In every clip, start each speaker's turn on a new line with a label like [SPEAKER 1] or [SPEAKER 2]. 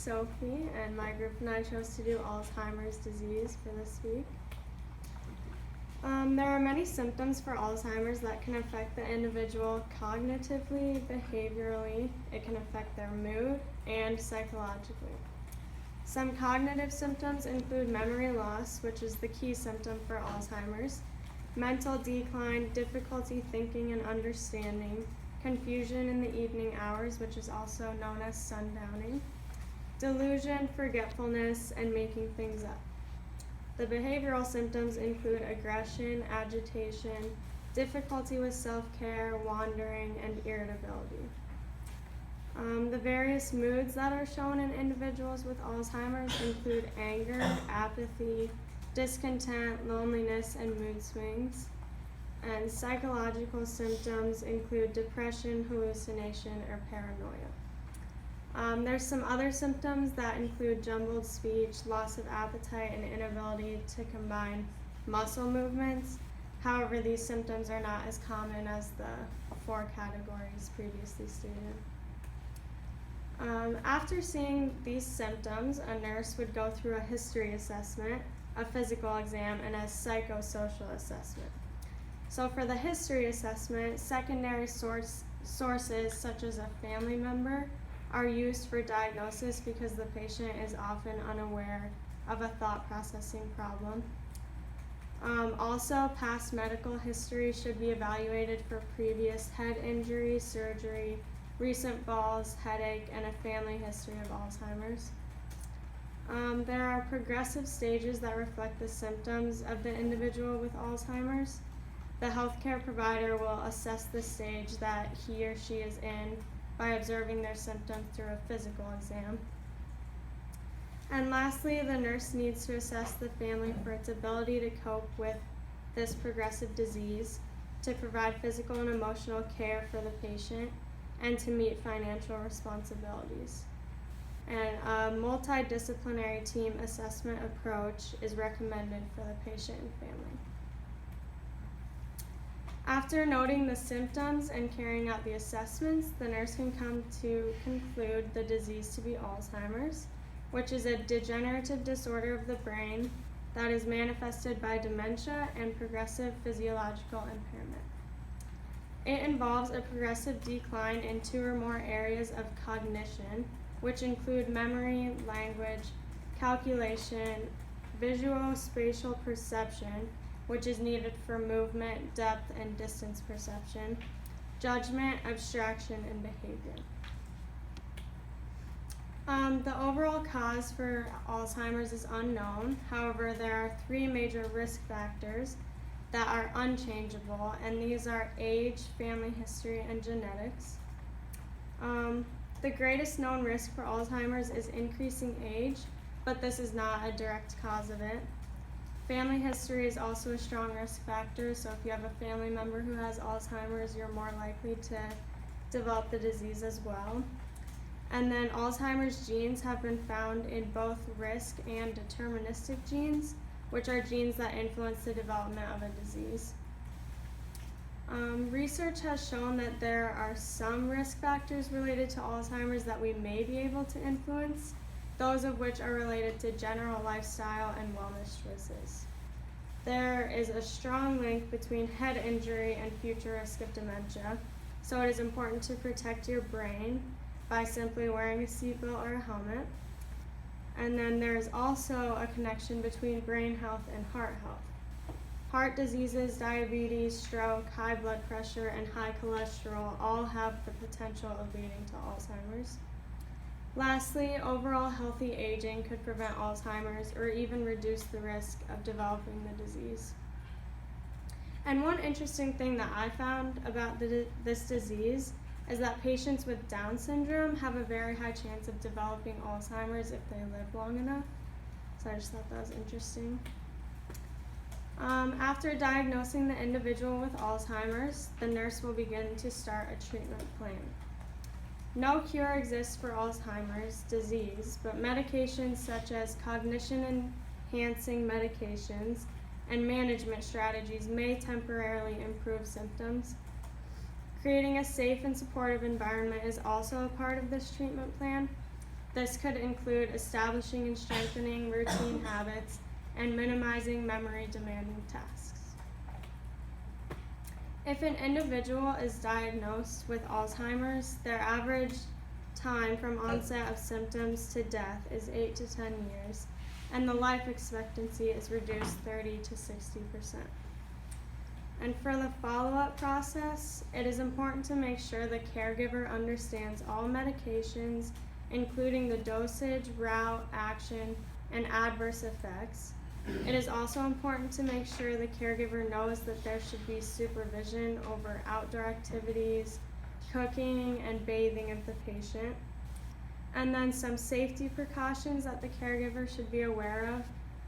[SPEAKER 1] Sophie, and my group and I chose to do Alzheimer's disease for this week. There are many symptoms for Alzheimer's that can affect the individual cognitively, behaviorally. It can affect their mood and psychologically. Some cognitive symptoms include memory loss, which is the key symptom for Alzheimer's, mental decline, difficulty thinking and understanding, confusion in the evening hours, which is also known as sundowning, delusion, forgetfulness, and making things up. The behavioral symptoms include aggression, agitation, difficulty with self-care, wandering, and irritability. The various moods that are shown in individuals with Alzheimer's include anger, apathy, discontent, loneliness, and mood swings. And psychological symptoms include depression, hallucination, or paranoia. There's some other symptoms that include jumbled speech, loss of appetite, and inability to combine muscle movements. However, these symptoms are not as common as the 4 categories previously stated. After seeing these symptoms, a nurse would go through a history assessment, a physical exam, and a psychosocial assessment. So for the history assessment, secondary sources such as a family member are used for diagnosis because the patient is often unaware of a thought processing problem. Also, past medical history should be evaluated for previous head injury, surgery, recent falls, headache, and a family history of Alzheimer's. There are progressive stages that reflect the symptoms of the individual with Alzheimer's. The healthcare provider will assess the stage that he or she is in by observing their symptoms through a physical exam. And lastly, the nurse needs to assess the family for its ability to cope with this progressive disease, to provide physical and emotional care for the patient, and to meet financial responsibilities. And a multidisciplinary team assessment approach is recommended for the patient and family. After noting the symptoms and carrying out the assessments, the nurse can come to conclude the disease to be Alzheimer's, which is a degenerative disorder of the brain that is manifested by dementia and progressive physiological impairment. It involves a progressive decline in 2 or more areas of cognition, which include memory, language, calculation, visual spatial perception, which is needed for movement, depth, and distance perception, judgment, abstraction, and behavior. The overall cause for Alzheimer's is unknown. However, there are 3 major risk factors that are unchangeable, and these are age, family history, and genetics. The greatest known risk for Alzheimer's is increasing age, but this is not a direct cause of it. Family history is also a strong risk factor, so if you have a family member who has Alzheimer's, you're more likely to develop the disease as well. And then Alzheimer's genes have been found in both risk and deterministic genes, which are genes that influence the development of a disease. Research has shown that there are some risk factors related to Alzheimer's that we may be able to influence, those of which are related to general lifestyle and wellness choices. There is a strong link between head injury and future risk of dementia, so it is important to protect your brain by simply wearing a seatbelt or a helmet. And then there is also a connection between brain health and heart health. Heart diseases, diabetes, stroke, high blood pressure, and high cholesterol all have the potential of leading to Alzheimer's. Lastly, overall healthy aging could prevent Alzheimer's or even reduce the risk of developing the disease. And one interesting thing that I found about this disease is that patients with Down syndrome have a very high chance of developing Alzheimer's if they live long enough. So I just thought that was interesting. After diagnosing the individual with Alzheimer's, the nurse will begin to start a treatment plan. No cure exists for Alzheimer's disease, but medications such as cognition-enhancing medications and management strategies may temporarily improve symptoms. Creating a safe and supportive environment is also a part of this treatment plan. This could include establishing and strengthening routine habits and minimizing memory demanding tasks. If an individual is diagnosed with Alzheimer's, their average time from onset of symptoms to death is 8 to 10 years, and the life expectancy is reduced 30 to 60%. And for the follow-up process, it is important to make sure the caregiver understands all medications, including the dosage, route, action, and adverse effects. It is also important to make sure the caregiver knows that there should be supervision over outdoor activities, cooking, and bathing of the patient. And then some safety precautions that the caregiver should be aware of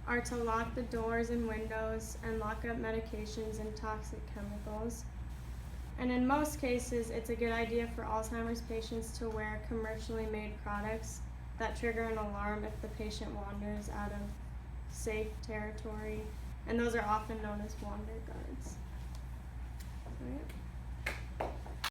[SPEAKER 1] are to lock the doors and windows and lock up medications and toxic chemicals. And in most cases, it's a good idea for Alzheimer's patients to wear commercially made products that trigger an alarm if the patient wanders out of safe territory, and those are often known as wander guards.